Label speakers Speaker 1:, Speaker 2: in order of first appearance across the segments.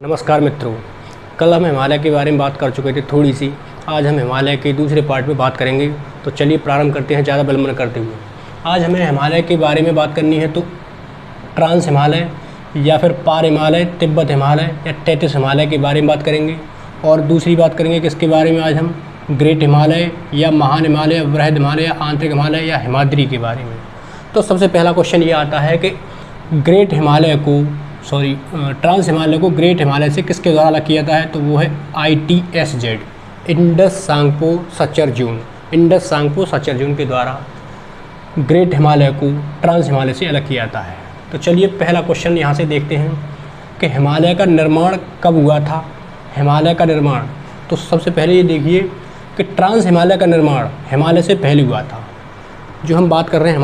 Speaker 1: नमस्कार मित्रों, कल हम हिमालय के बारे में बात कर चुके थे थोड़ी सी। आज हम हिमालय के दूसरे पार्ट में बात करेंगे। तो चलिए प्रारंभ करते हैं ज़्यादा विलंब न करते हुए। आज हमें हिमालय के बारे में बात करनी है तो ट्रांस हिमालय या फिर पार हिमालय, तिब्बत हिमालय या तैतीस हिमालय के बारे में बात करेंगे। और दूसरी बात करेंगे कि इसके बारे में आज हम ग्रेट हिमालय या महान हिमालय, वृहद हिमालय या आंतरिक हिमालय या हिमाद्री के बारे में। तो सबसे पहला क्वेश्चन ये आता है कि ग्रेट हिमालय को ट्रांस हिमालय को ग्रेट हिमालय से किसके द्वारा अलग किया जाता है? तो वो है ITSZ, Indus Tsangpo suture zone. Indus Tsangpo suture zone के द्वारा ग्रेट हिमालय को ट्रांस हिमालय से अलग किया जाता है। तो चलिए पहला क्वेश्चन यहाँ से देखते हैं कि हिमालय का निर्माण कब हुआ था। हिमालय का निर्माण, तो सबसे पहले ये देखिए कि ट्रांस हिमालय का निर्माण हिमालय से पहले हुआ था। जो हम बात कर रहे हैं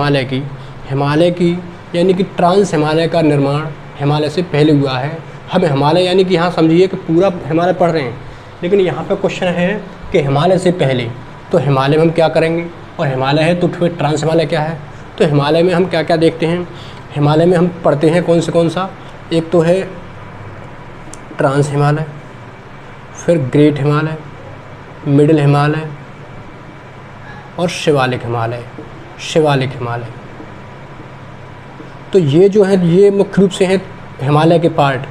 Speaker 1: हिमालय की यानी कि ट्रांस हिमालय का निर्माण हिमालय से पहले हुआ है। हम हिमालय यानी कि यहाँ समझिए कि पूरा हिमालय पढ़ रहे हैं, लेकिन यहाँ पे क्वेश्चन है कि हिमालय से पहले। तो हिमालय में हम क्या करेंगे, और हिमालय है तो फिर ट्रांस हिमालय क्या है। तो हिमालय में हम क्या क्या देखते हैं, हिमालय में हम पढ़ते हैं कौन सा, एक तो है ट्रांस हिमालय, फिर ग्रेट हिमालय, मिडिल हिमालय और शिवालिक हिमालय। तो ये जो है ये मुख्य रूप से है हिमालय के पार्ट,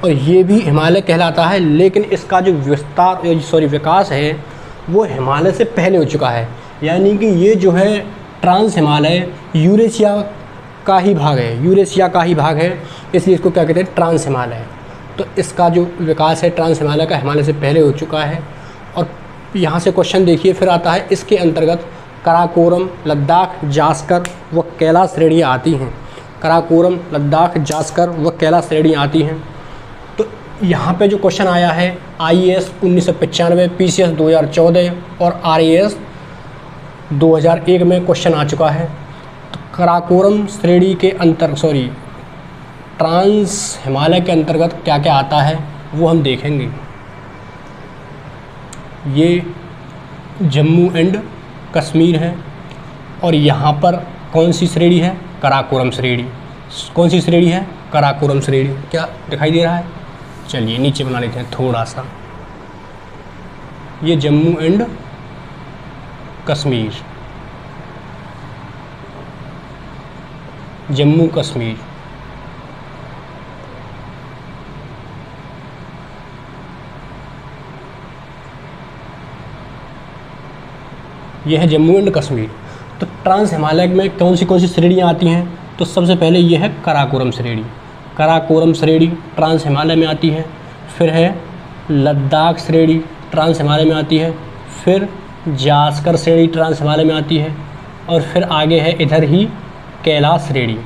Speaker 1: और ये भी हिमालय कहलाता है, लेकिन इसका जो विकास है वो हिमालय से पहले हो चुका है। यानी कि ये जो है ट्रांस हिमालय यूरेशिया का ही भाग है, इसलिए इसको क्या कहते हैं, ट्रांस हिमालय। तो इसका जो विकास है ट्रांस हिमालय का हिमालय से पहले हो चुका है। और यहाँ से क्वेश्चन देखिए फिर आता है, इसके अंतर्गत काराकोरम, लद्दाख, जास्कर व कैलाश श्रेणियाँ आती हैं। काराकोरम, लद्दाख, जास्कर व कैलाश श्रेणियाँ आती हैं। तो यहाँ पे जो क्वेश्चन आया है IAS 1995, PCS 2014 और RAS 2001 में क्वेश्चन आ चुका है। तो काराकोरम श्रेणी के ट्रांस हिमालय के अंतर्गत क्या क्या आता है वो हम देखेंगे। ये जम्मू एंड कश्मीर है, और यहाँ पर कौन सी श्रेणी है, काराकोरम श्रेणी। कौन सी श्रेणी है, काराकोरम श्रेणी। क्या दिखाई दे रहा है, चलिए नीचे बना लेते हैं थोड़ा सा। ये जम्मू एंड कश्मीर, जम्मू कश्मीर। यह है जम्मू एंड कश्मीर। तो ट्रांस हिमालय में कौन सी श्रेणियाँ आती हैं, तो सबसे पहले ये है काराकोरम श्रेणी। काराकोरम श्रेणी ट्रांस हिमालय में आती है। फिर है लद्दाख श्रेणी ट्रांस हिमालय में आती है। फिर जास्कर श्रेणी ट्रांस हिमालय में आती है। और फिर आगे है इधर ही कैलाश श्रेणी।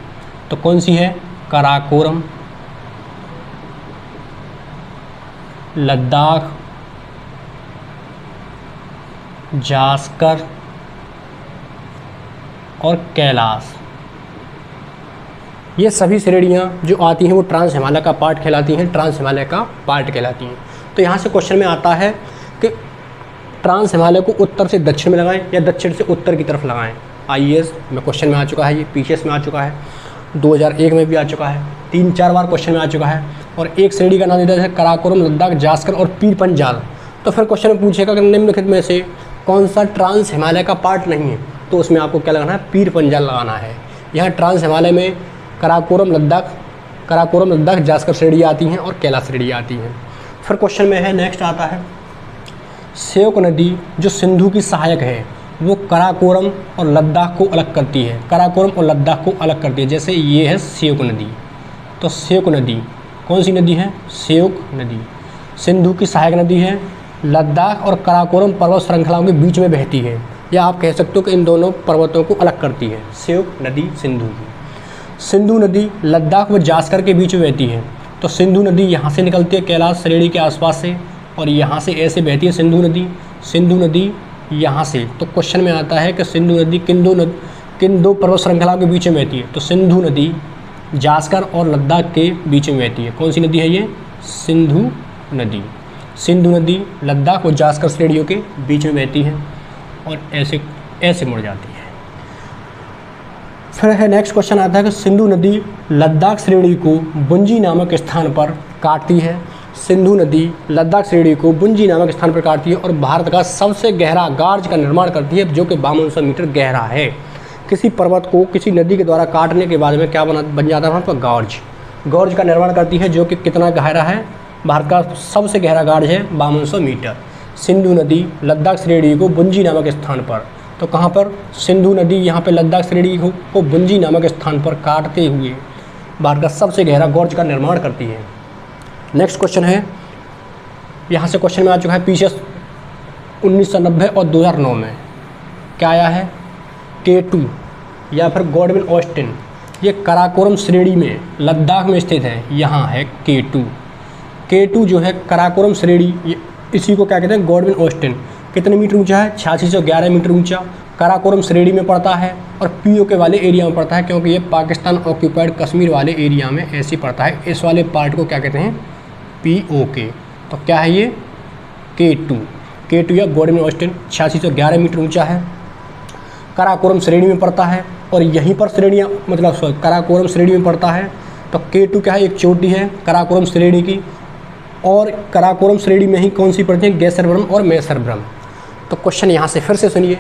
Speaker 1: तो कौन सी है, काराकोरम, लद्दाख, जास्कर और कैलाश। ये सभी श्रेणियाँ जो आती हैं वो ट्रांस हिमालय का पार्ट कहलाती हैं। तो यहाँ से क्वेश्चन में आता है कि ट्रांस हिमालय को उत्तर से दक्षिण में लगाएं या दक्षिण से उत्तर की तरफ लगाएं। IAS में क्वेश्चन में आ चुका है, ये PCS में आ चुका है, 2001 में भी आ चुका है, 3-4 बार क्वेश्चन में आ चुका है। और एक श्रेणी का नाम देता है काराकोरम, लद्दाख, जास्कर और पीर पंजाल। तो फिर क्वेश्चन में पूछेगा कि निम्नलिखित में से कौन सा ट्रांस हिमालय का पार्ट नहीं है, तो उसमें आपको क्या लगाना है, पीर पंजाल लगाना है। यहाँ ट्रांस हिमालय में काराकोरम, लद्दाख, जास्कर श्रेणियाँ आती हैं और कैलाश श्रेणियाँ आती हैं। फिर क्वेश्चन में है, नेक्स्ट आता है श्योक नदी जो सिंधु की सहायक है, वो काराकोरम और लद्दाख को अलग करती है। जैसे ये है श्योक नदी। तो श्योक नदी कौन सी नदी है, श्योक नदी सिंधु की सहायक नदी है, लद्दाख और काराकोरम पर्वत श्रृंखलाओं के बीच में बहती है, या आप कह सकते हो कि इन दोनों पर्वतों को अलग करती है। श्योक नदी सिंधु नदी लद्दाख व जास्कर के बीच में बहती है। तो सिंधु नदी यहाँ से निकलती है कैलाश श्रेणी के आसपास से, और यहाँ से ऐसे बहती है सिंधु नदी यहाँ से। तो क्वेश्चन में आता है कि सिंधु नदी किन दो पर्वत श्रृंखलाओं के बीच में बहती है। तो सिंधु नदी जास्कर और लद्दाख के बीच में बहती है। कौन सी नदी है ये, सिंधु नदी लद्दाख और जास्कर श्रेणियों के बीच में बहती है और ऐसे मुड़ जाती है। फिर है नेक्स्ट क्वेश्चन आता है कि सिंधु नदी लद्दाख श्रेणी को बुंजी नामक स्थान पर काटती है। सिंधु नदी लद्दाख श्रेणी को बुंजी नामक स्थान पर काटती है और भारत का सबसे गहरा गार्ज का निर्माण करती है, जो कि 5200 मीटर गहरा है। किसी पर्वत को किसी नदी के द्वारा काटने के बाद में क्या बन जाता है वहाँ पर गार्ज। गार्ज का निर्माण करती है, जो कि कितना गहरा है, भारत का सबसे गहरा गार्ज है 5200 मीटर। सिंधु नदी लद्दाख श्रेणी को बुंजी नामक स्थान पर, तो कहाँ पर, सिंधु नदी यहाँ पे लद्दाख श्रेणी को बुंजी नामक स्थान पर काटते हुए भारत का सबसे गहरा गॉर्ज का निर्माण करती है। नेक्स्ट क्वेश्चन है, यहाँ से क्वेश्चन में आ चुका है पीसीएस 1990 और 2009 में क्या आया है, K2 या फिर गॉडविन ऑस्टिन, ये कराकोरम श्रेणी में लद्दाख में स्थित है। यहाँ है K2 जो है कराकोरम श्रेणी, इसी को क्या कहते हैं, गॉडविन ऑस्टिन। कितने मीटर ऊंचा है, 8611 मीटर ऊंचा, कराकोरम श्रेणी में पड़ता है और पीओके वाले एरिया में पड़ता है, क्योंकि ये पाकिस्तान ऑक्यूपाइड कश्मीर वाले एरिया में ऐसे पड़ता है। इस वाले पार्ट को क्या कहते हैं, पीओके। तो क्या है ये, K2 या गॉडविन ऑस्टिन 8611 मीटर ऊंचा है, कराकोरम श्रेणी में पड़ता है और यहीं पर श्रेणियाँ मतलब कराकोरम श्रेणी में पड़ता है। तो K2 क्या है, एक चोटी है कराकोरम श्रेणी की, और कराकोरम श्रेणी में ही कौन सी पड़ती है, गैसरब्रम और मैसरब्रम। तो क्वेश्चन यहाँ से फिर से सुनिए,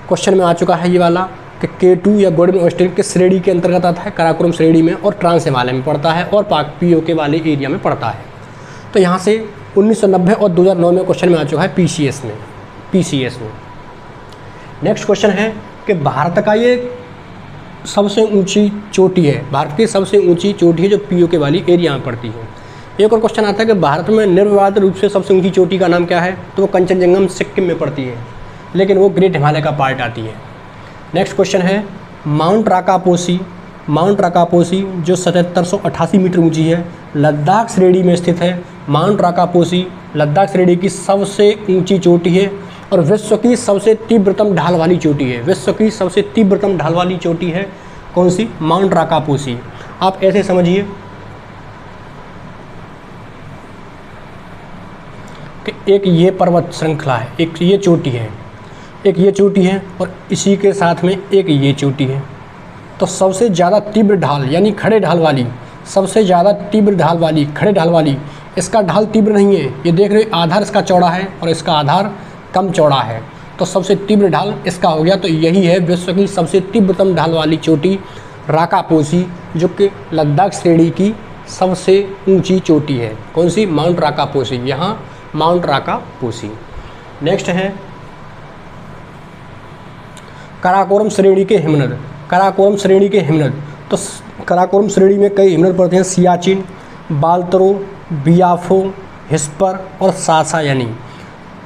Speaker 1: क्वेश्चन में आ चुका है ये वाला कि K2 या गॉडविन ऑस्टिन के श्रेणी के अंतर्गत आता है, कराकोरम श्रेणी में और ट्रांस हिमालय में पड़ता है और पाक पीओके वाले एरिया में पड़ता है। तो यहाँ से 1990 और 2009 में क्वेश्चन में आ चुका है पीसीएस में। नेक्स्ट क्वेश्चन है कि भारत का ये सबसे ऊंची चोटी है, भारत की सबसे ऊंची चोटी है जो पीओके वाली एरिया में पड़ती है। एक और क्वेश्चन आता है कि भारत में निर्विवाद रूप से सबसे ऊंची चोटी का नाम क्या है, तो वो कंचनजंगा सिक्किम में पड़ती है, लेकिन वो ग्रेट हिमालय का पार्ट आती है। नेक्स्ट क्वेश्चन है, माउंट राकापोसी जो 7788 मीटर ऊंची है, लद्दाख श्रेणी में स्थित है। माउंट राकापोसी लद्दाख श्रेणी की सबसे ऊंची चोटी है और विश्व की सबसे तीव्रतम ढाल वाली चोटी है। विश्व की सबसे तीव्रतम ढाल वाली चोटी है कौन सी, माउंट राकापोसी। आप ऐसे समझिए कि एक ये पर्वत श्रृंखला है, एक ये चोटी है, एक ये चोटी है और इसी के साथ में एक ये चोटी है। तो सबसे ज़्यादा तीव्र ढाल यानी खड़े ढाल वाली, सबसे ज़्यादा तीव्र ढाल वाली, खड़े ढाल वाली, इसका ढाल तीव्र नहीं है, ये देख रहे हो आधार इसका चौड़ा है और इसका आधार कम चौड़ा है, तो सबसे तीव्र ढाल इसका हो गया। तो यही है विश्व की सबसे तीव्रतम ढाल वाली चोटी राकापोसी, जो कि लद्दाख श्रेणी की सबसे ऊंची चोटी है। कौन सी, माउंट राकापोसी, यहाँ माउंट राकापोसी। नेक्स्ट है कराकोरम श्रेणी के हिमनद। कराकोरम श्रेणी के हिमनद, तो कराकोरम श्रेणी में कई हिमनद पड़ते हैं, सियाचिन, बाल्तरो, बियाफो, हिस्पर और सासायानी।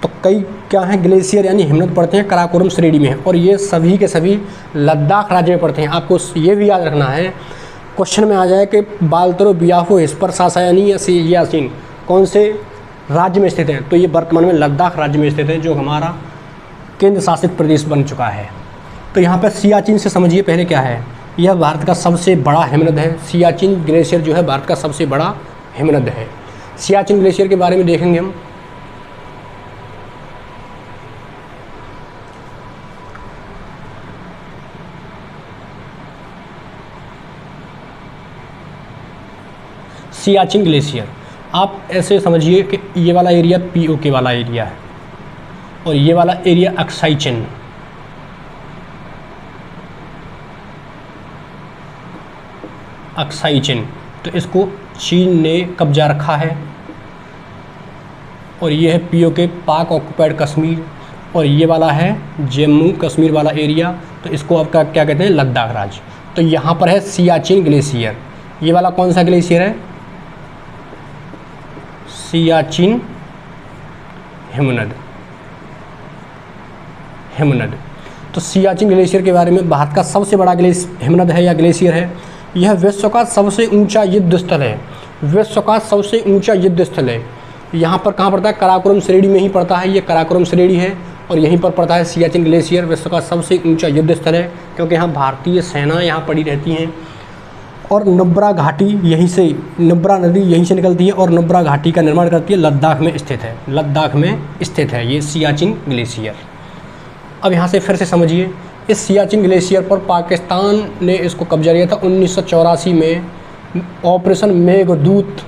Speaker 1: तो कई क्या हैं, ग्लेशियर यानी हिमनद पड़ते हैं कराकोरम श्रेणी में, और ये सभी के सभी लद्दाख राज्य में पड़ते हैं। आपको ये भी याद रखना है, क्वेश्चन में आ जाए कि बाल्तरो, बियाफो, हिस्पर, सासायानी या सियाचिन कौन से राज्य में स्थित है, तो ये वर्तमान में लद्दाख राज्य में स्थित है, जो हमारा केंद्र शासित प्रदेश बन चुका है। तो यहाँ पर सियाचिन से समझिए पहले क्या है, यह भारत का सबसे बड़ा हिमनद है। सियाचिन ग्लेशियर जो है भारत का सबसे बड़ा हिमनद है। सियाचिन ग्लेशियर के बारे में देखेंगे हम। सियाचिन ग्लेशियर आप ऐसे समझिए कि ये वाला एरिया पीओके वाला एरिया है और ये वाला एरिया अक्साई चिन, तो इसको चीन ने कब्जा रखा है। और ये है पीओके पाक ऑक्युपाइड कश्मीर, और ये वाला है जम्मू कश्मीर वाला एरिया, तो इसको आपका क्या कहते हैं, लद्दाख राज्य। तो यहाँ पर है सियाचिन ग्लेशियर। ये वाला कौन सा ग्लेशियर है, सियाचिन हिमनद। तो सियाचिन ग्लेशियर के बारे में, भारत का सबसे बड़ा हिमनद है या ग्लेशियर है। यह विश्व का सबसे ऊंचा युद्ध स्थल है, विश्व का सबसे ऊंचा युद्ध स्थल है। यहाँ पर कहाँ पड़ता है, कराकोरम श्रेणी में ही पड़ता है, ये कराकोरम श्रेणी है और यहीं पर पड़ता है सियाचिन ग्लेशियर। विश्व का सबसे ऊंचा युद्ध स्थल है क्योंकि यहाँ भारतीय सेना यहाँ पड़ी रहती हैं, और नुब्रा घाटी यहीं से, नुब्रा नदी यहीं से निकलती है और नुब्रा घाटी का निर्माण करती है, लद्दाख में स्थित है, लद्दाख में स्थित है ये सियाचिन ग्लेशियर। अब यहाँ से फिर से समझिए, इस सियाचिन ग्लेशियर पर पाकिस्तान ने इसको कब्जा लिया था 1984 में, ऑपरेशन मेघदूत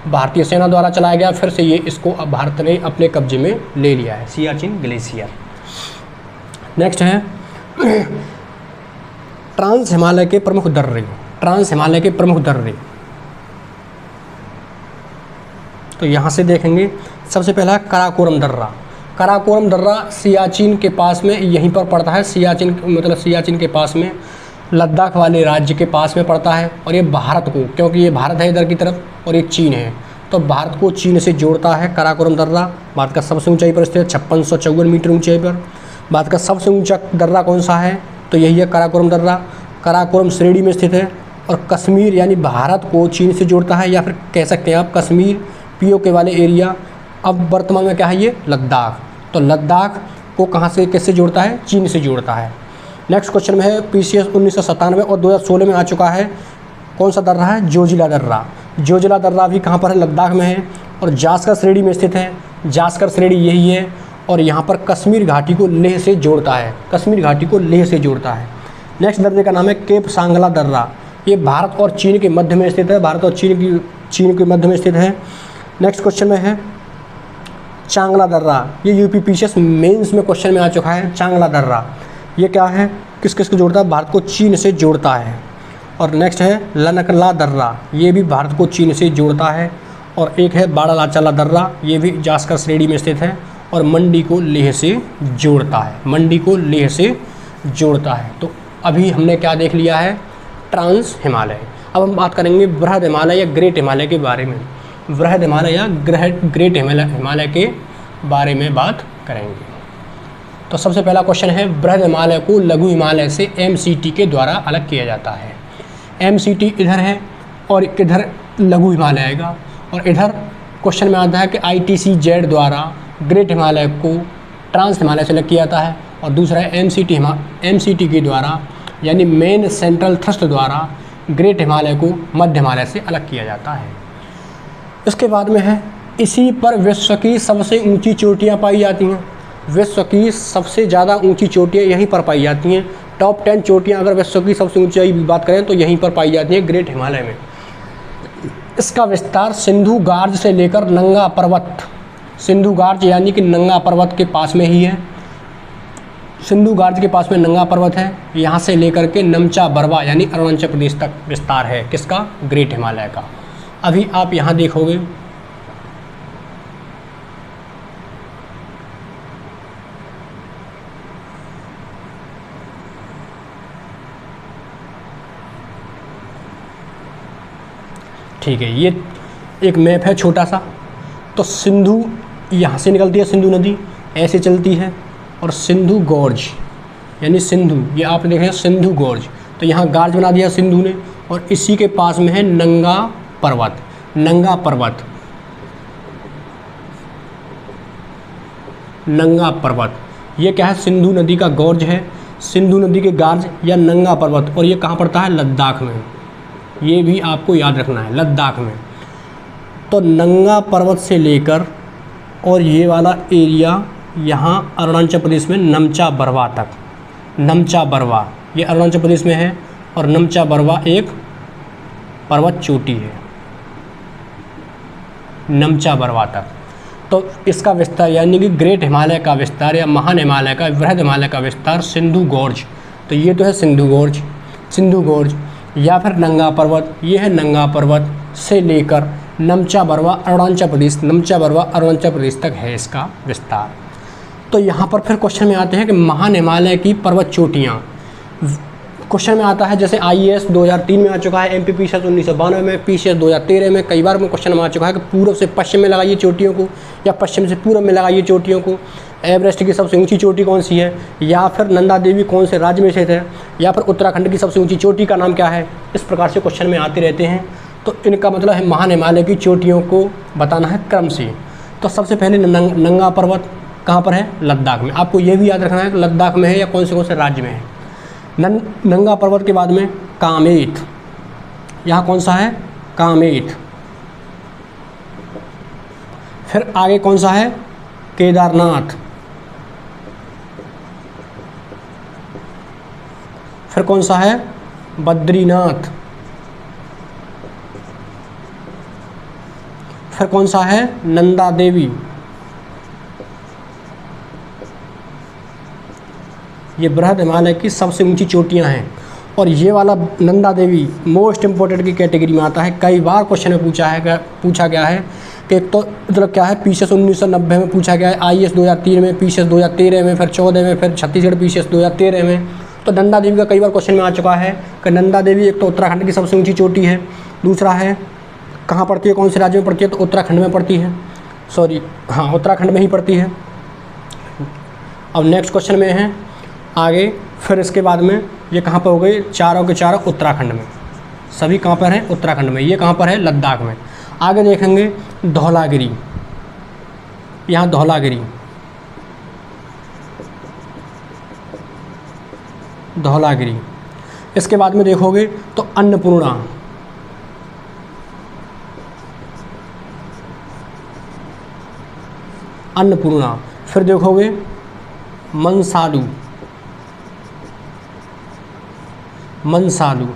Speaker 1: भारतीय सेना द्वारा चलाया गया, फिर से ये इसको अब भारत ने अपने कब्जे में ले लिया है, सियाचिन ग्लेशियर। नेक्स्ट है ट्रांस हिमालय के प्रमुख दर्रे। ट्रांस हिमालय के प्रमुख दर्रे, तो यहाँ से देखेंगे सबसे पहला कराकोरम दर्रा। कराकोरम दर्रा सियाचिन के पास में यहीं पर पड़ता है, सियाचिन मतलब सियाचिन के पास में, लद्दाख वाले राज्य के पास में पड़ता है। और ये भारत को, क्योंकि ये भारत है इधर की तरफ और ये चीन है, तो भारत को चीन से जोड़ता है कराकोरम दर्रा। भारत का सबसे ऊंचाई पर स्थित है, 5654 मीटर ऊंचाई पर। भारत का सबसे ऊंचा दर्रा कौन सा है, तो यही है कराकोरम दर्रा। कराकोरम श्रेणी में स्थित है और कश्मीर यानी भारत को चीन से जोड़ता है, या फिर कह सकते हैं आप कश्मीर पीओके वाले एरिया, अब वर्तमान में क्या है ये लद्दाख, तो लद्दाख को कहाँ से किससे जोड़ता है, चीन से जोड़ता है। नेक्स्ट क्वेश्चन में है पीसीएस 1997 और 2016 में आ चुका है, कौन सा दर्रा है, जोजिला दर्रा। जोजिला दर्रा भी कहाँ पर है, लद्दाख में है और जास्कर श्रेणी में स्थित है। जास्कर श्रेणी यही है और यहाँ पर कश्मीर घाटी को लेह से जोड़ता है, कश्मीर घाटी को लेह से जोड़ता है। नेक्स्ट दर्रे का नाम है केप सांगला दर्रा, ये भारत और चीन के मध्य में स्थित है, भारत और चीन के मध्य में स्थित है। नेक्स्ट क्वेश्चन में है चांगला दर्रा, ये यूपी पीसीएस मेंस में क्वेश्चन में आ चुका है। चांगला दर्रा ये क्या है, किस किस को जोड़ता है, भारत को चीन से जोड़ता है। और नेक्स्ट है लनकला दर्रा, ये भी भारत को चीन से जोड़ता है। और एक है बाड़ालाचाला दर्रा, ये भी जास्कर श्रेणी में स्थित है और मंडी को लेह से जोड़ता है, मंडी को लेह से जोड़ता है। तो अभी हमने क्या देख लिया है, ट्रांस हिमालय। अब हम बात करेंगे बृहद हिमालय या ग्रेट हिमालय के बारे में। बृहद हिमालय या ग्रेट हिमालय के बारे में बात करेंगे। तो सबसे पहला क्वेश्चन है, बृहद हिमालय को लघु हिमालय से एमसीटी के द्वारा अलग किया जाता है। एमसीटी इधर है और इधर लघु हिमालय आएगा, और इधर क्वेश्चन में आता है कि ITCZ द्वारा ग्रेट हिमालय को ट्रांस हिमालय से अलग किया जाता है, और दूसरा है एमसीटी के द्वारा यानी मेन सेंट्रल थ्रस्ट द्वारा ग्रेट हिमालय को मध्य हिमालय से अलग किया जाता है। इसके बाद में है, इसी पर विश्व की सबसे ऊंची चोटियां पाई जाती हैं। विश्व की सबसे ज़्यादा ऊंची चोटियां यहीं पर पाई जाती हैं। टॉप 10 चोटियां अगर विश्व की सबसे ऊंचाई की बात करें तो यहीं पर पाई जाती हैं, ग्रेट हिमालय में। इसका विस्तार सिंधु गार्ज से लेकर नंगा पर्वत, सिंधु गार्ज यानी कि नंगा पर्वत के पास में ही है, सिंधु गार्ज के पास में नंगा पर्वत है, यहाँ से लेकर के नमचा बरवा यानी अरुणाचल प्रदेश तक विस्तार है किसका, ग्रेट हिमालय का। अभी आप यहाँ देखोगे ठीक है, ये एक मैप है छोटा सा। तो सिंधु यहाँ से निकलती है, सिंधु नदी ऐसे चलती है, और सिंधु गॉर्ज यानी सिंधु, ये आप देख रहे हैं सिंधु गॉर्ज, तो यहाँ गार्ज बना दिया सिंधु ने, और इसी के पास में है नंगा पर्वत। नंगा पर्वत, नंगा पर्वत ये क्या है, सिंधु नदी का गॉर्ज है, सिंधु नदी के गार्ज या नंगा पर्वत, और ये कहाँ पड़ता है, लद्दाख में। ये भी आपको याद रखना है, लद्दाख में। तो नंगा पर्वत से लेकर और ये वाला एरिया यहाँ अरुणाचल प्रदेश में नमचा बरवा तक, नमचा बरवा ये अरुणाचल प्रदेश में है, और नमचा बरवा एक पर्वत चोटी है, नमचा बरवा तक। तो इसका विस्तार यानी कि ग्रेट हिमालय का विस्तार या महान हिमालय का, वृहद हिमालय का विस्तार सिंधु गॉर्ज, तो ये तो है सिंधु गॉर्ज, सिंधु गॉर्ज या फिर नंगा पर्वत, ये है नंगा पर्वत से लेकर नमचा बरवा अरुणाचल प्रदेश, नमचा बरवा अरुणाचल प्रदेश तक है इसका विस्तार। तो यहाँ पर फिर क्वेश्चन में आते हैं कि महान हिमालय की पर्वत चोटियाँ। क्वेश्चन में आता है जैसे IAS 2003 में आ चुका है, MP PCS 1992 में, PCS 2013 में, कई बार में क्वेश्चन में आ चुका है कि पूर्व से पश्चिम में लगाइए चोटियों को या पश्चिम से पूर्व में लगाइए चोटियों को। एवरेस्ट की सबसे ऊंची चोटी कौन सी है, या फिर नंदा देवी कौन से राज्य में स्थित है, या फिर उत्तराखंड की सबसे ऊंची चोटी का नाम क्या है। इस प्रकार से क्वेश्चन में आते रहते हैं। तो इनका मतलब है महान हिमालय की चोटियों को बताना है क्रम से। तो सबसे पहले नंगा पर्वत कहाँ पर है, लद्दाख में। आपको ये भी याद रखना है कि लद्दाख में है या कौन से राज्य में है। नंगा पर्वत के बाद में कामेट, यहाँ कौन सा है, कामेट। फिर आगे कौन सा है, केदारनाथ। फिर कौन सा है, बद्रीनाथ। फिर कौन सा है, नंदा देवी, ये बृहद हिमालय की सबसे ऊंची चोटियां हैं। और ये वाला नंदा देवी मोस्ट इंपॉर्टेंट की कैटेगरी में आता है। कई बार क्वेश्चन में पूछा गया है कि एक तो मतलब क्या है, पीसीएस 1990 में पूछा गया है, आईएएस 2003 में, पीसीएस 2013 में, फिर 14 में, फिर छत्तीसगढ़ पीसीएस 2013 में। तो नंदा देवी का कई बार क्वेश्चन में आ चुका है कि नंदा देवी एक तो उत्तराखंड की सबसे ऊंची चोटी है, दूसरा है कहाँ पड़ती है, कौन से राज्य में पड़ती है, तो उत्तराखंड में पड़ती है, सॉरी हाँ उत्तराखंड में ही पड़ती है। अब नेक्स्ट क्वेश्चन में है आगे, फिर इसके बाद में ये कहाँ पर हो गई, चारों के चारों उत्तराखंड में, सभी कहाँ पर हैं, उत्तराखंड में। ये कहाँ पर है, लद्दाख में। आगे देखेंगे धौलागिरी, यहाँ धौलागिरी, धौलागिरी। इसके बाद में देखोगे तो अन्नपूर्णा, अन्नपूर्णा। फिर देखोगे मनसालू, मनसालू।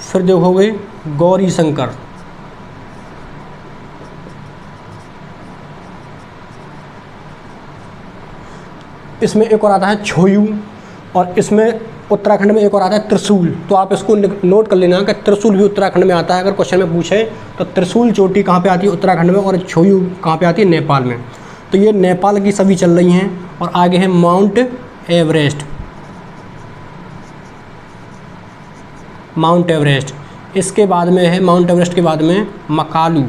Speaker 1: फिर देखोगे गौरी शंकर, इसमें एक और आता है छोयू, और इसमें उत्तराखंड में एक और आता है त्रिशूल। तो आप इसको नोट कर लेना कि त्रिशूल भी उत्तराखंड में आता है। अगर क्वेश्चन में पूछे तो त्रिशूल चोटी कहाँ पे आती है, उत्तराखंड में, और छोयू कहाँ पे आती है, नेपाल में। तो ये नेपाल की सभी चल रही हैं। और आगे है माउंट एवरेस्ट, माउंट एवरेस्ट। इसके बाद में है, माउंट एवरेस्ट के बाद में मकालू।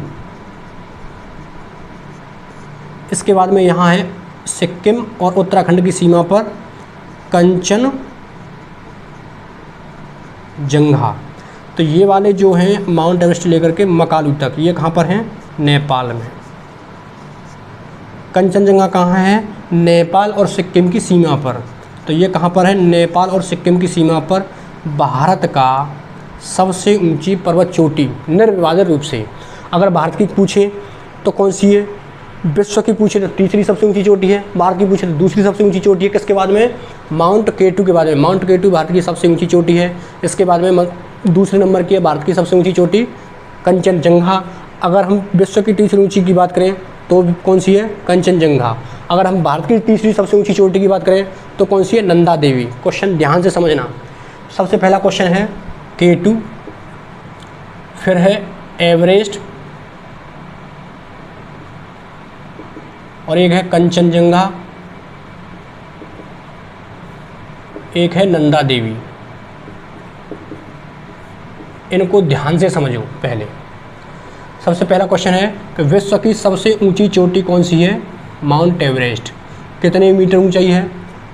Speaker 1: इसके बाद में यहाँ है सिक्किम और उत्तराखंड की सीमा पर कंचनजंगा। तो ये वाले जो हैं माउंट एवरेस्ट लेकर के मकालू तक, ये कहाँ पर हैं, नेपाल में। कंचनजंगा कहाँ है, नेपाल और सिक्किम की सीमा पर। तो ये कहाँ पर है, नेपाल और सिक्किम की सीमा पर। भारत का सबसे ऊंची पर्वत चोटी निर्विवादित रूप से, अगर भारत की पूछे तो कौन सी है, विश्व की पूछे तो तीसरी सबसे ऊंची चोटी है, भारत की पूछे तो दूसरी सबसे ऊंची चोटी है। किसके बाद में, माउंट केटू के बाद में। माउंट केटू भारत की सबसे ऊंची चोटी है। इसके बाद में दूसरे नंबर की है भारत की सबसे ऊंची चोटी कंचनजंगा। अगर हम विश्व की तीसरी ऊंची की बात करें तो कौन सी है, कंचनजंगा। अगर हम भारत की तीसरी सबसे ऊंची चोटी की बात करें तो कौन सी है, नंदा देवी। क्वेश्चन ध्यान से समझना। सबसे पहला क्वेश्चन है केटू, फिर है एवरेस्ट, और एक है कंचनजंगा, एक है नंदा देवी। इनको ध्यान से समझो। पहले सबसे पहला क्वेश्चन है कि विश्व की सबसे ऊंची चोटी कौन सी है, माउंट एवरेस्ट। कितने मीटर ऊंचाई है,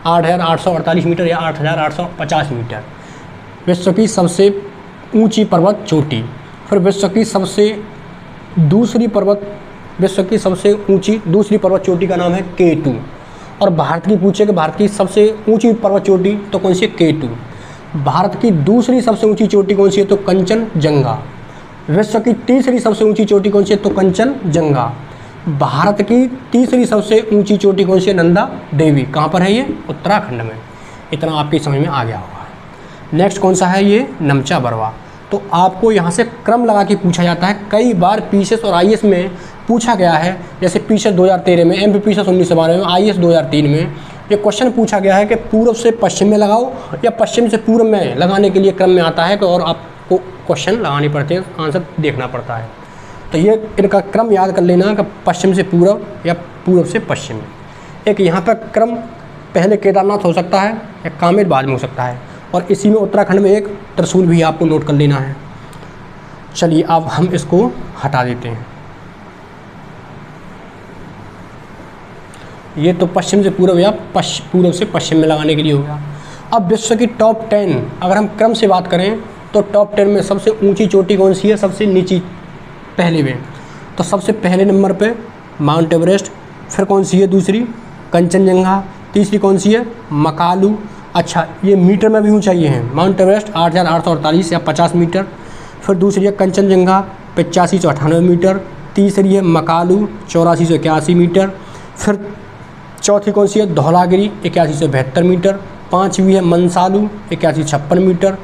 Speaker 1: 8,848 मीटर या 8,850 मीटर। विश्व की सबसे ऊंची पर्वत चोटी। फिर विश्व की सबसे ऊंची दूसरी पर्वत चोटी का नाम है केटू। और भारत की पूछे कि भारत की सबसे ऊंची पर्वत चोटी तो कौन सी है, केटू। भारत की दूसरी सबसे ऊंची चोटी कौन सी है, तो कंचनजंगा। विश्व की तीसरी सबसे ऊंची चोटी कौन सी है, तो कंचनजंगा। भारत की तीसरी सबसे ऊंची चोटी कौन सी है, नंदा देवी। कहाँ पर है ये, उत्तराखंड में। इतना आपकी समझ में आ गया होगा। नेक्स्ट कौन सा है, ये नमचा बरवा। तो आपको यहाँ से क्रम लगा के पूछा जाता है। कई बार पीसीएस और आईएएस में पूछा गया है, जैसे पीसीएस 2013 में, एमपीपीसीएस 1992 में, आईएएस 2003 में ये क्वेश्चन पूछा गया है कि पूर्व से पश्चिम में लगाओ या पश्चिम से पूर्व में लगाने के लिए क्रम में आता है कि और आपको क्वेश्चन लगाने पड़ते हैं, आंसर देखना पड़ता है। तो ये इनका क्रम याद कर लेना कि पश्चिम से पूर्व या पूर्व से पश्चिम। एक यहाँ पर क्रम पहले केदारनाथ हो सकता है या कामेर बाद में हो सकता है। और इसी में उत्तराखंड में एक त्रिशूल भी आपको नोट कर लेना है। चलिए अब हम इसको हटा देते हैं। ये तो पश्चिम से पूर्व या पूर्व से पश्चिम में लगाने के लिए हो गया। अब विश्व की टॉप 10 अगर हम क्रम से बात करें तो टॉप 10 में सबसे ऊंची चोटी कौन सी है, सबसे नीची पहले में। तो सबसे पहले नंबर पे माउंट एवरेस्ट, फिर कौन सी है दूसरी, कंचनजंगा, तीसरी कौन सी है, मकालू। अच्छा ये मीटर में भी ऊंचाई है, माउंट एवरेस्ट 8,848 या 50 मीटर। फिर दूसरी है कंचनजंगा 8598 मीटर। तीसरी है मकालू 8481 मीटर। फिर चौथी कौन सी है, धौलागिरी 8172 मीटर। पाँचवीं है मनसालू 8156 मीटर।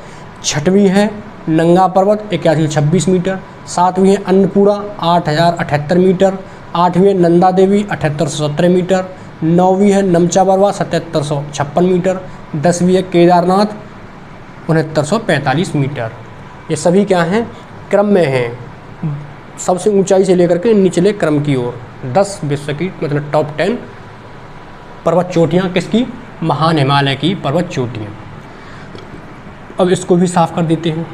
Speaker 1: छठवीं है नंगा पर्वत 8126 मीटर। 7वीं है अन्नपूर्णा 8078 मीटर, 8वीं है नंदा देवी 7817 मीटर, 9वीं है नमचा बरवा 7756 मीटर, 10वीं है केदारनाथ 6945 मीटर। ये सभी क्या हैं, क्रम में हैं, सबसे ऊंचाई से लेकर के निचले क्रम की ओर। 10 विश्व की मतलब टॉप 10 पर्वत चोटियाँ किसकी, महान हिमालय की पर्वत चोटियाँ। अब इसको भी साफ कर देते हैं।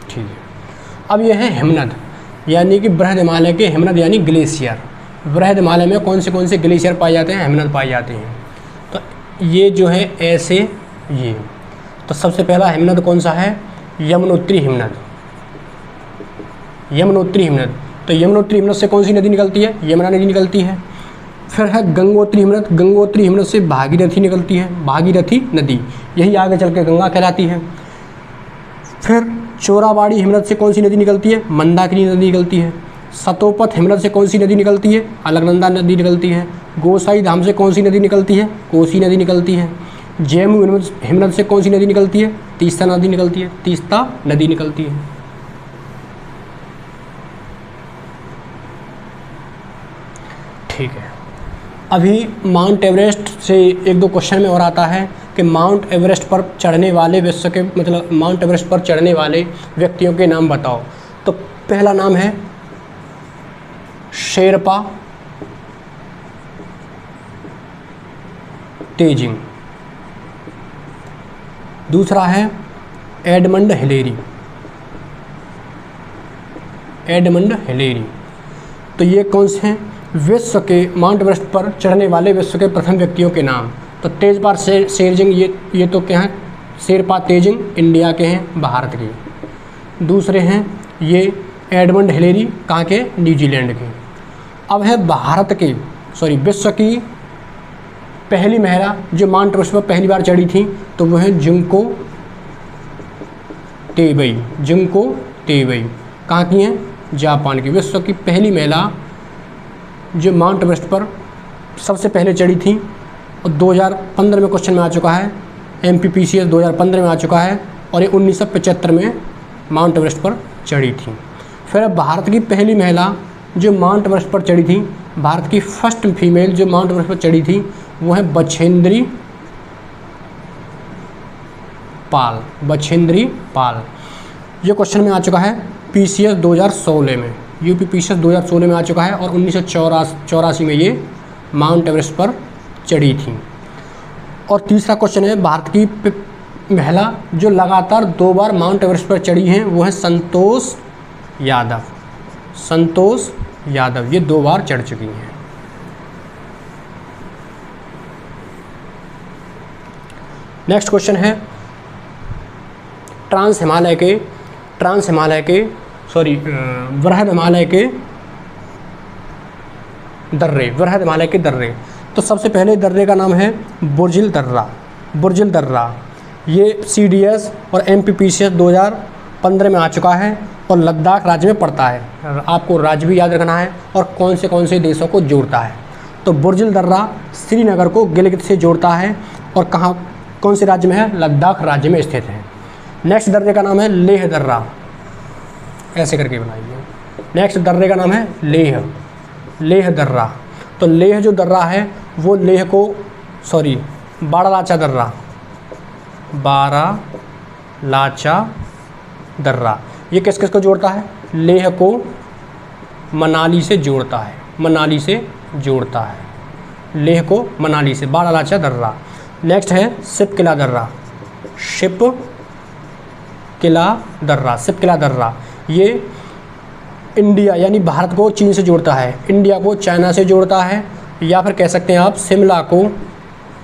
Speaker 1: ठीक है, अब यह है हिमनद, यानी कि बृहद हिमालय के हिमनद यानी ग्लेशियर। बृहद हिमालय में कौन से ग्लेशियर पाए जाते हैं, हिमनद पाए जाते हैं। तो ये जो है ऐसे ये, तो सबसे पहला हिमनद कौन सा है, यमुनोत्री हिमनद। यमुनोत्री हिमनद, तो यमुनोत्री हिमनद से कौन सी नदी निकलती है, यमुना नदी निकलती है। फिर है गंगोत्री हिमनद, गंगोत्री हिमनद से भागीरथी निकलती है, भागीरथी नदी, यही आगे चल के गंगा कहलाती है। फिर चोराबाड़ी हिमनद से कौन सी नदी निकलती है, मंदाकिनी नदी निकलती है। सतोपथ हिमनद से कौन सी नदी निकलती है, अलकनंदा नदी निकलती है। गोसाई धाम से कौन सी नदी निकलती है, कोसी नदी निकलती है। जैमू हिमनद से कौन सी नदी निकलती है, तीस्ता नदी निकलती है, तीस्ता नदी निकलती है। ठीक है, अभी माउंट एवरेस्ट से एक दो क्वेश्चन में और आता है कि माउंट एवरेस्ट पर चढ़ने वाले विश्व के मतलब माउंट एवरेस्ट पर चढ़ने वाले व्यक्तियों के नाम बताओ। तो पहला नाम है शेरपा तेजिंग, दूसरा है एडमंड हिलेरी, एडमंड हिलेरी। तो ये कौन से हैं, विश्व के माउंट एवरेस्ट पर चढ़ने वाले विश्व के प्रथम व्यक्तियों के नाम। तो तेजपाल शेरजिंग, ये तो क्या है, शेरपा तेजिंग इंडिया के हैं, भारत के। दूसरे हैं ये एडमंड हिलेरी, कहाँ के, न्यूजीलैंड के। अब है भारत के विश्व की पहली महिला जो माउंट एवरेस्ट पर पहली बार चढ़ी थी, तो वो है जिंको तेबई। जिंको तेबई कहाँ की हैं, जापान की। विश्व की पहली महिला जो माउंट एवरेस्ट पर सबसे पहले चढ़ी थी, और 2015 में क्वेश्चन में आ चुका है, MPPCS 2015 में आ चुका है, और ये 1975 में माउंट एवरेस्ट पर चढ़ी थी। फिर भारत की पहली महिला जो माउंट एवरेस्ट पर चढ़ी थी, भारत की फर्स्ट फीमेल जो माउंट एवरेस्ट पर चढ़ी थी, वो है बछेंद्री पाल। बछेंद्री पाल, ये क्वेश्चन में आ चुका है PCS 2016 में, UP PCS 2016 में आ चुका है, और 1984 में ये माउंट एवरेस्ट पर चढ़ी थी। और तीसरा क्वेश्चन है भारत की महिला जो लगातार 2 बार माउंट एवरेस्ट पर चढ़ी हैं, वो है संतोष यादव। संतोष यादव ये 2 बार चढ़ चुकी हैं। नेक्स्ट क्वेश्चन है वृहद हिमालय के दर्रे। वृहद हिमालय के दर्रे, तो सबसे पहले दर्रे का नाम है बुर्जिल दर्रा। बुर्जिल दर्रा ये CDS और MPPCS 2015 में आ चुका है, और लद्दाख राज्य में पड़ता है। आपको राज्य भी याद रखना है और कौन से देशों को जोड़ता है। तो बुर्जिल दर्रा श्रीनगर को गिलगित से जोड़ता है, और कौन से राज्य में है, लद्दाख राज्य में स्थित है। नेक्स्ट दर्रे का नाम है लेह दर्रा, ऐसे करके बनाइए। नेक्स्ट दर्रे का नाम है लेह दर्रा। तो लेह जो दर्रा है वो लेह को बारालाचा दर्रा, बारालाचा दर्रा ये किस किस को जोड़ता है, लेह को मनाली से जोड़ता है, मनाली से जोड़ता है, लेह को मनाली से, बारालाचा दर्रा। नेक्स्ट है शिपकिला दर्रा, शिपकिला दर्रा ये इंडिया यानी भारत को चीन से जोड़ता है, इंडिया को चाइना से जोड़ता है, या फिर कह सकते हैं आप शिमला को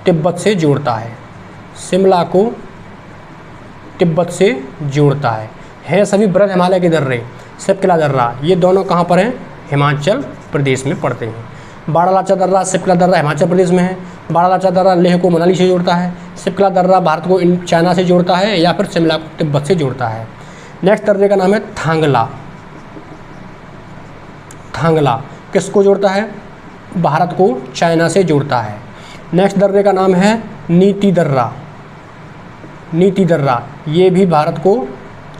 Speaker 1: तिब्बत से जोड़ता है, शिमला को तिब्बत से जोड़ता है सभी बृहद हिमालय के दर्रे। शिपकिला दर्रा ये दोनों कहाँ पर हैं, हिमाचल प्रदेश में पड़ते हैं। बारालाचा दर्रा, शिपकिला दर्रा हिमाचल प्रदेश में है। बारालाचा दर्रा लेह को मनाली से जोड़ता है, शिपकिला दर्रा भारत को चाइना से जोड़ता है, या फिर शिमला को तिब्बत से जोड़ता है। नेक्स्ट दर्रे का नाम है थांगला। थांगला किसको जोड़ता है, भारत को चाइना से जोड़ता है। नेक्स्ट दर्रे का नाम है नीति दर्रा। नीति दर्रा ये भी भारत को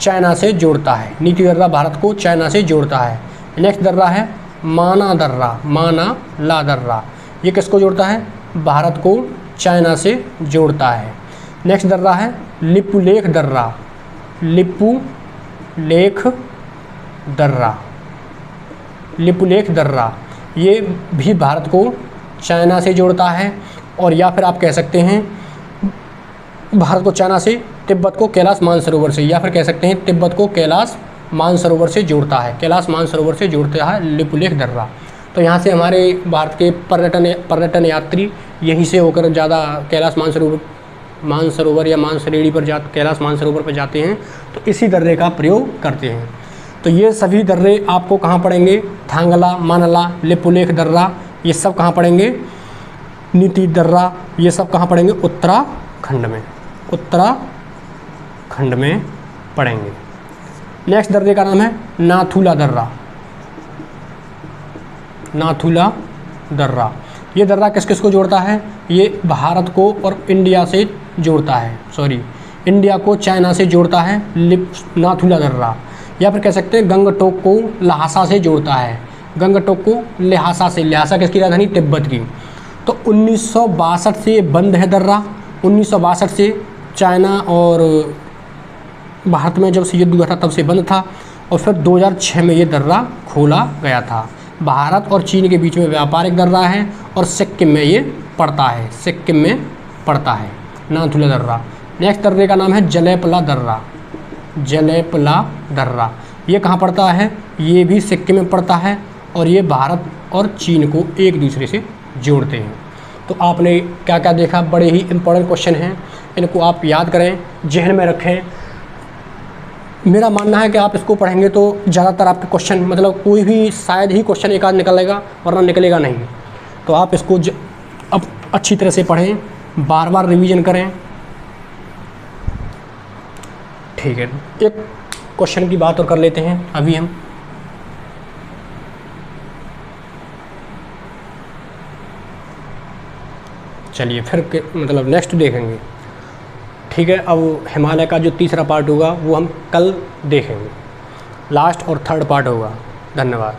Speaker 1: चाइना से जोड़ता है। नीति दर्रा भारत को चाइना से जोड़ता है। नेक्स्ट दर्रा है माना दर्रा, माना ला दर्रा। ये किसको जोड़ता है? भारत को चाइना से जोड़ता है। नेक्स्ट दर्रा है लिपुलेख दर्रा, लिपुलेख दर्रा, लिपुलेख दर्रा। ये भी भारत को चाइना से जोड़ता है। और या फिर आप कह सकते हैं भारत को चाइना से तिब्बत को कैलाश मानसरोवर से, या फिर कह सकते हैं तिब्बत को कैलाश मानसरोवर से जोड़ता है। कैलाश मानसरोवर से जोड़ता है लिपुलेख दर्रा। तो यहाँ से हमारे भारत के पर्यटन यात्री यहीं से होकर ज़्यादा कैलाश मानसरोवर या मानसरेड़ी पर कैलाश मानसरोवर पर जाते हैं, तो इसी दर्रे का प्रयोग करते हैं। तो ये सभी दर्रे आपको कहाँ पड़ेंगे? थांगला, मानला, लिपुलेख दर्रा, ये सब कहाँ पड़ेंगे? नीति दर्रा, ये सब कहाँ पड़ेंगे? उत्तराखंड में, उत्तराखंड में पड़ेंगे। नेक्स्ट दर्रे का नाम है नाथुला दर्रा, नाथुला दर्रा। ये दर्रा किस किस को जोड़ता है? ये भारत को और इंडिया से जोड़ता है, इंडिया को चाइना से जोड़ता है नाथुला दर्रा। या फिर कह सकते हैं गंगटोक को ल्हासा से जोड़ता है, गंगटोक को ल्हासा से। ल्हासा किसकी राजधानी? तिब्बत की। तो 1962 से ये बंद है दर्रा। 1962 से चाइना और भारत में जब से युद्ध हुआ था तब से बंद था, और फिर 2006 में ये दर्रा खोला गया था। भारत और चीन के बीच में व्यापारिक दर्रा है और सिक्किम में ये पड़ता है, सिक्किम में पड़ता है नाथुला दर्रा। नेक्स्ट दर्रे का नाम है जलेपला दर्रा, जलेपला दर्रा। ये कहाँ पड़ता है? ये भी सिक्किम में पड़ता है और ये भारत और चीन को एक दूसरे से जोड़ते हैं। तो आपने क्या क्या देखा? बड़े ही इंपॉर्टेंट क्वेश्चन हैं, इनको आप याद करें, जहन में रखें। मेरा मानना है कि आप इसको पढ़ेंगे तो ज़्यादातर आपके क्वेश्चन, मतलब कोई भी शायद ही क्वेश्चन एक आध निकलेगा, वरना निकलेगा नहीं। तो आप इसको अब अच्छी तरह से पढ़ें, बार बार रिवीजन करें, ठीक है। एक क्वेश्चन की बात और कर लेते हैं अभी हम। चलिए फिर मतलब नेक्स्ट देखेंगे, ठीक है। अब हिमालय का जो तीसरा पार्ट होगा वो हम कल देखेंगे, लास्ट और थर्ड पार्ट होगा। धन्यवाद।